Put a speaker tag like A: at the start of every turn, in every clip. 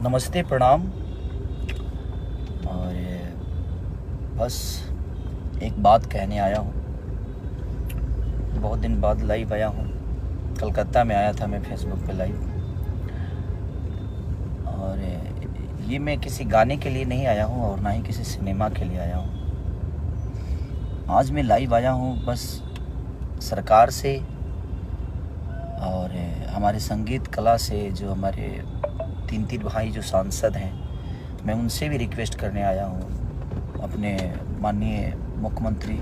A: नमस्ते, प्रणाम। और बस एक बात कहने आया हूँ। बहुत दिन बाद लाइव आया हूँ। कलकत्ता में आया था मैं फेसबुक पे लाइव। और ये मैं किसी गाने के लिए नहीं आया हूँ और ना ही किसी सिनेमा के लिए आया हूँ। आज मैं लाइव आया हूँ बस सरकार से और हमारे संगीत कला से, जो हमारे तीन भाई जो सांसद हैं, मैं उनसे भी रिक्वेस्ट करने आया हूँ। अपने माननीय मुख्यमंत्री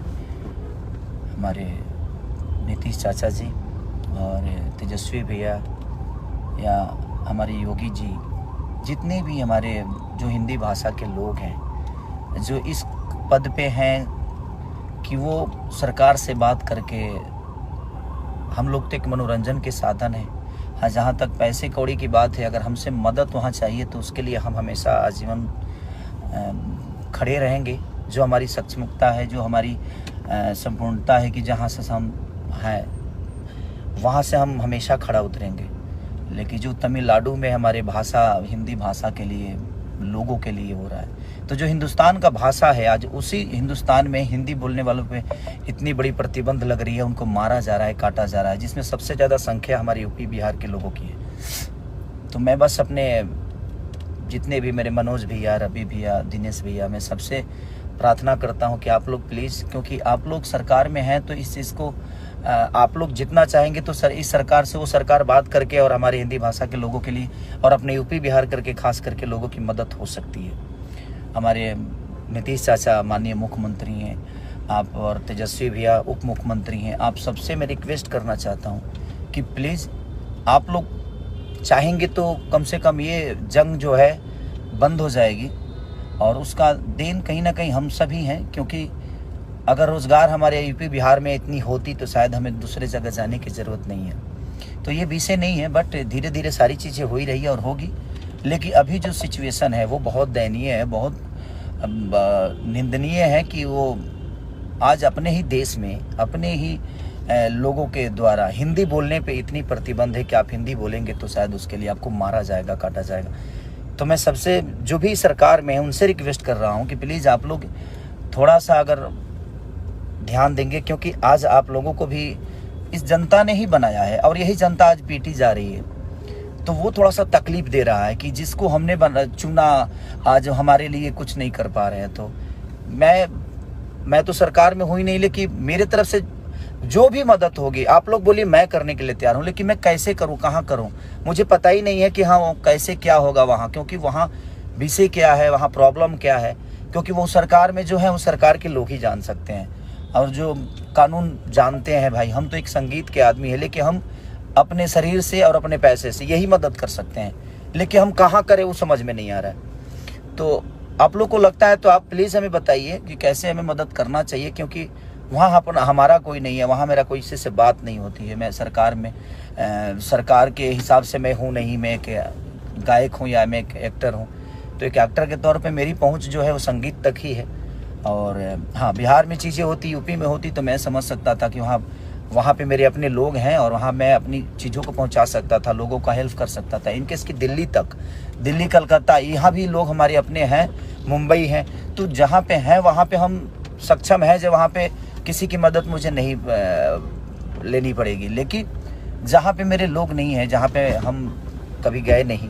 A: हमारे नीतीश चाचा जी और तेजस्वी भैया या हमारे योगी जी, जितने भी हमारे जो हिंदी भाषा के लोग हैं, जो इस पद पे हैं कि वो सरकार से बात करके, हम लोग तो एक मनोरंजन के साधन है। हाँ, जहाँ तक पैसे कौड़ी की बात है, अगर हमसे मदद वहाँ चाहिए तो उसके लिए हम हमेशा आजीवन खड़े रहेंगे। जो हमारी सक्षमता है, जो हमारी संपूर्णता है कि जहाँ से हम हैं वहाँ से हम हमेशा खड़ा उतरेंगे। लेकिन जो तमिलनाडु में हमारे भाषा, हिंदी भाषा के लिए, लोगों के लिए हो रहा है, तो जो हिंदुस्तान का भाषा है, आज उसी हिंदुस्तान में हिंदी बोलने वालों पे इतनी बड़ी प्रतिबंध लग रही है, उनको मारा जा रहा है, काटा जा रहा है, जिसमें सबसे ज़्यादा संख्या हमारे यूपी बिहार के लोगों की है। तो मैं बस अपने जितने भी मेरे मनोज भैया, रवि भैया, दिनेश भैया, मैं सबसे प्रार्थना करता हूँ कि आप लोग प्लीज़, क्योंकि आप लोग सरकार में हैं, तो इस चीज़ को आप लोग जितना चाहेंगे तो इस सरकार से वो सरकार बात करके और हमारे हिंदी भाषा के लोगों के लिए और अपने यूपी बिहार करके खास करके लोगों की मदद हो सकती है। हमारे नीतीश चाचा माननीय मुख्यमंत्री हैं, आप और तेजस्वी भैया उप मुख्यमंत्री हैं, आप सबसे मैं रिक्वेस्ट करना चाहता हूं कि प्लीज़ आप लोग चाहेंगे तो कम से कम ये जंग जो है बंद हो जाएगी। और उसका देन कहीं ना कहीं हम सभी हैं, क्योंकि अगर रोज़गार हमारे यूपी बिहार में इतनी होती तो शायद हमें दूसरे जगह जाने की ज़रूरत नहीं है। तो ये विषय नहीं है, बट धीरे धीरे सारी चीज़ें हो ही रही है और होगी। लेकिन अभी जो सिचुएशन है वो बहुत दयनीय है, बहुत निंदनीय है कि वो आज अपने ही देश में, अपने ही लोगों के द्वारा हिंदी बोलने पे इतनी प्रतिबंध है कि आप हिंदी बोलेंगे तो शायद उसके लिए आपको मारा जाएगा, काटा जाएगा। तो मैं सबसे, जो भी सरकार में है, उनसे रिक्वेस्ट कर रहा हूँ कि प्लीज़ आप लोग थोड़ा सा अगर ध्यान देंगे, क्योंकि आज आप लोगों को भी इस जनता ने ही बनाया है और यही जनता आज पीटी जा रही है। तो वो थोड़ा सा तकलीफ दे रहा है कि जिसको हमने चुना आज हमारे लिए कुछ नहीं कर पा रहे हैं। तो मैं तो सरकार में हूँ ही नहीं, लेकिन मेरे तरफ से जो भी मदद होगी, आप लोग बोलिए, मैं करने के लिए तैयार हूँ। लेकिन मैं कैसे करूँ, कहाँ करूँ, मुझे पता ही नहीं है कि हाँ कैसे क्या होगा वहाँ, क्योंकि वहाँ विषय क्या है, वहाँ प्रॉब्लम क्या है, क्योंकि वो सरकार में जो है वो सरकार के लोग ही जान सकते हैं और जो कानून जानते हैं। भाई, हम तो एक संगीत के आदमी है, लेकिन हम अपने शरीर से और अपने पैसे से यही मदद कर सकते हैं, लेकिन हम कहाँ करें वो समझ में नहीं आ रहा है। तो आप लोग को लगता है तो आप प्लीज़ हमें बताइए कि कैसे हमें मदद करना चाहिए, क्योंकि वहाँ हमारा कोई नहीं है, वहाँ मेरा कोई किसी से बात नहीं होती है। मैं सरकार में सरकार के हिसाब से मैं हूँ नहीं, मैं एक गायक हूँ या मैं एक एक्टर हूँ। तो एक एक्टर के तौर पर मेरी पहुँच जो है वो संगीत तक ही है। और हाँ, बिहार में चीज़ें होती, यूपी में होती तो मैं समझ सकता था कि वहाँ पे मेरे अपने लोग हैं और वहाँ मैं अपनी चीज़ों को पहुँचा सकता था, लोगों का हेल्प कर सकता था। इनकेस की दिल्ली तक, दिल्ली, कलकत्ता, यहाँ भी लोग हमारे अपने हैं, मुंबई हैं, तो जहाँ पे हैं वहाँ पे हम सक्षम हैं, जो वहाँ पे किसी की मदद मुझे नहीं लेनी पड़ेगी। लेकिन जहाँ पे मेरे लोग नहीं हैं, जहाँ पे हम कभी गए नहीं,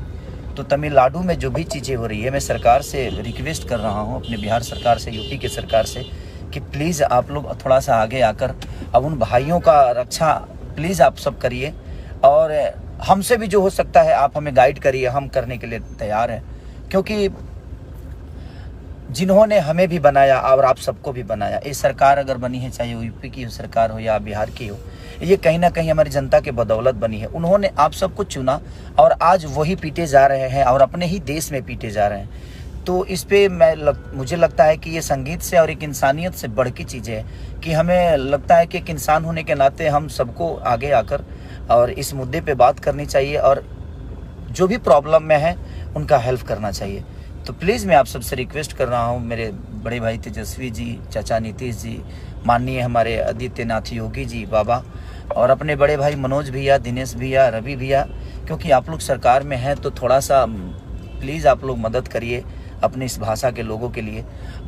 A: तो तमिलनाडु में जो भी चीज़ें हो रही है, मैं सरकार से रिक्वेस्ट कर रहा हूँ, अपने बिहार सरकार से, यूपी के सरकार से, कि प्लीज़ आप लोग थोड़ा सा आगे आकर अब उन भाइयों का रक्षा प्लीज़ आप सब करिए। और हमसे भी जो हो सकता है आप हमें गाइड करिए, हम करने के लिए तैयार हैं, क्योंकि जिन्होंने हमें भी बनाया और आप सबको भी बनाया, ये सरकार अगर बनी है, चाहे यूपी की सरकार हो या बिहार की हो, ये कहीं ना कहीं हमारी जनता के बदौलत बनी है। उन्होंने आप सबको चुना और आज वही पीटे जा रहे हैं और अपने ही देश में पीटे जा रहे हैं। तो इस पे मुझे लगता है कि ये संगीत से और एक इंसानियत से बढ़ की चीज़ें है कि हमें लगता है कि एक इंसान होने के नाते हम सबको आगे आकर और इस मुद्दे पे बात करनी चाहिए और जो भी प्रॉब्लम में है उनका हेल्प करना चाहिए। तो प्लीज़ मैं आप सबसे रिक्वेस्ट कर रहा हूँ, मेरे बड़े भाई तेजस्वी जी, चाचा नीतीश जी, माननीय हमारे आदित्यनाथ योगी जी बाबा, और अपने बड़े भाई मनोज भैया, दिनेश भैया, रवि भैया, क्योंकि आप लोग सरकार में हैं तो थोड़ा सा प्लीज़ आप लोग मदद करिए अपने इस भाषा के लोगों के लिए,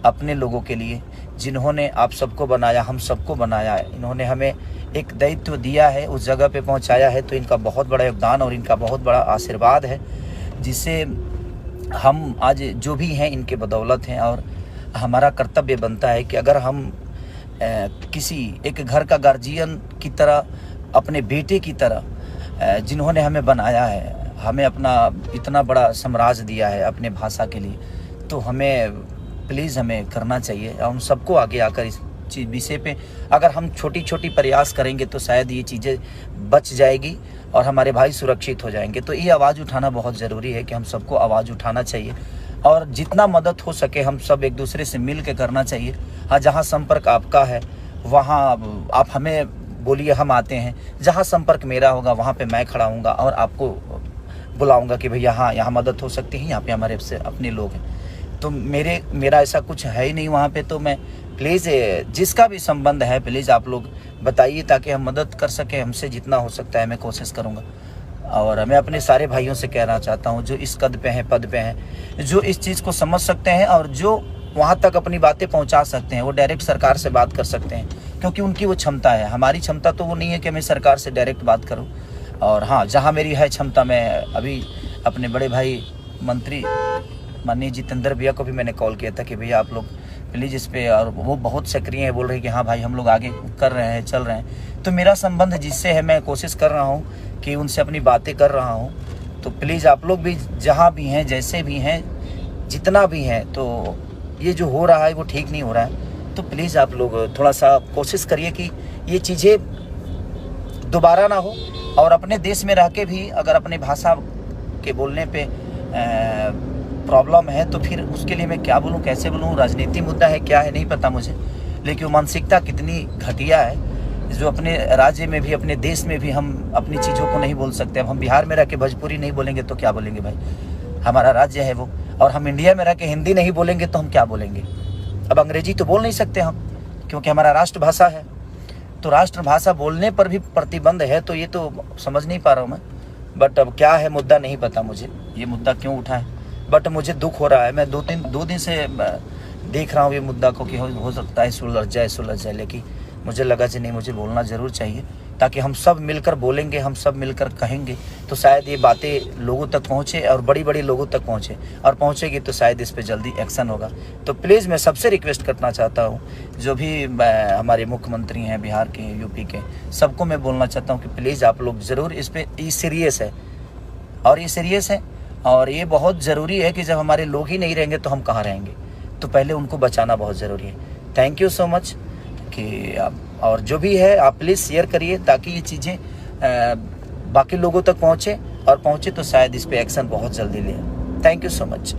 A: अपने लोगों के लिए जिन्होंने आप सबको बनाया, हम सबको बनाया है। इन्होंने हमें एक दायित्व दिया है, उस जगह पे पहुंचाया है, तो इनका बहुत बड़ा योगदान और इनका बहुत बड़ा आशीर्वाद है, जिससे हम आज जो भी हैं इनके बदौलत हैं। और हमारा कर्तव्य बनता है कि अगर हम किसी एक घर का गार्जियन की तरह, अपने बेटे की तरह जिन्होंने हमें बनाया है, हमें अपना इतना बड़ा साम्राज्य दिया है अपने भाषा के लिए, तो हमें प्लीज़ हमें करना चाहिए। और हम सबको आगे आकर इस चीज़ विषय पे अगर हम छोटी छोटी प्रयास करेंगे तो शायद ये चीज़ें बच जाएगी और हमारे भाई सुरक्षित हो जाएंगे। तो ये आवाज़ उठाना बहुत ज़रूरी है कि हम सबको आवाज़ उठाना चाहिए और जितना मदद हो सके हम सब एक दूसरे से मिल के करना चाहिए। हाँ, जहाँ संपर्क आपका है वहाँ आप हमें बोलिए, हम आते हैं। जहाँ संपर्क मेरा होगा वहाँ पे मैं खड़ा हूँगा और आपको बुलाऊंगा कि भैया हाँ यहाँ मदद हो सकती है, यहाँ पे हमारे से अपने लोग हैं। तो मेरा ऐसा कुछ है ही नहीं वहाँ पे। तो मैं प्लीज़ जिसका भी संबंध है प्लीज़ आप लोग बताइए ताकि हम मदद कर सकें। हमसे जितना हो सकता है मैं कोशिश करूँगा। और मैं अपने सारे भाइयों से कहना चाहता हूँ जो इस कद पे हैं, पद पे हैं, जो इस चीज़ को समझ सकते हैं और जो वहाँ तक अपनी बातें पहुँचा सकते हैं, वो डायरेक्ट सरकार से बात कर सकते हैं, क्योंकि उनकी वो क्षमता है। हमारी क्षमता तो वो नहीं है कि मैं सरकार से डायरेक्ट बात करूँ। और हाँ, जहाँ मेरी है क्षमता, मैं अभी अपने बड़े भाई मंत्री माननीय जितेंद्र भैया को भी मैंने कॉल किया था कि भैया आप लोग प्लीज़ इस पे, और वो बहुत सक्रिय है, बोल रहे हैं कि हाँ भाई हम लोग आगे कर रहे हैं, चल रहे हैं। तो मेरा संबंध जिससे है मैं कोशिश कर रहा हूँ कि उनसे अपनी बातें कर रहा हूँ। तो प्लीज़ आप लोग भी जहाँ भी हैं, जैसे भी हैं, जितना भी हैं, तो ये जो हो रहा है वो ठीक नहीं हो रहा है। तो प्लीज़ आप लोग थोड़ा सा कोशिश करिए कि ये चीज़ें दोबारा ना हो। और अपने देश में रह के भी अगर अपने भाषा के बोलने पे प्रॉब्लम है तो फिर उसके लिए मैं क्या बोलूँ, कैसे बोलूँ, राजनीति मुद्दा है क्या है नहीं पता मुझे, लेकिन मानसिकता कितनी घटिया है जो अपने राज्य में भी, अपने देश में भी हम अपनी चीज़ों को नहीं बोल सकते। अब हम बिहार में रह के भोजपुरी नहीं बोलेंगे तो क्या बोलेंगे भाई, हमारा राज्य है वो। और हम इंडिया में रह के हिंदी नहीं बोलेंगे तो हम क्या बोलेंगे। अब अंग्रेजी तो बोल नहीं सकते हम, क्योंकि हमारा राष्ट्रभाषा है। तो राष्ट्रभाषा बोलने पर भी प्रतिबंध है, तो ये तो समझ नहीं पा रहा हूँ मैं। बट अब क्या है मुद्दा नहीं पता मुझे, ये मुद्दा क्यों उठा है, बट मुझे दुख हो रहा है। मैं दो दिन से देख रहा हूँ ये मुद्दा को कि हो सकता है सुलझ जाए, लेकिन मुझे लगा कि नहीं, मुझे बोलना ज़रूर चाहिए, ताकि हम सब मिलकर बोलेंगे, हम सब मिलकर कहेंगे तो शायद ये बातें लोगों तक पहुँचे और बड़ी लोगों तक पहुँचे, और पहुँचेगी तो शायद इस पर जल्दी एक्शन होगा। तो प्लीज़ मैं सबसे रिक्वेस्ट करना चाहता हूँ, जो भी हमारे मुख्यमंत्री हैं बिहार के, यूपी के, सबको मैं बोलना चाहता हूँ कि प्लीज़ आप लोग ज़रूर इस पर, ये सीरियस है और ये सीरियस है और ये बहुत ज़रूरी है कि जब हमारे लोग ही नहीं रहेंगे तो हम कहाँ रहेंगे। तो पहले उनको बचाना बहुत ज़रूरी है। थैंक यू सो मच कि आप, और जो भी है आप प्लीज़ शेयर करिए ताकि ये चीज़ें बाकी लोगों तक पहुँचे, और पहुँचे तो शायद इस पे एक्शन बहुत जल्दी ले। Thank you so much.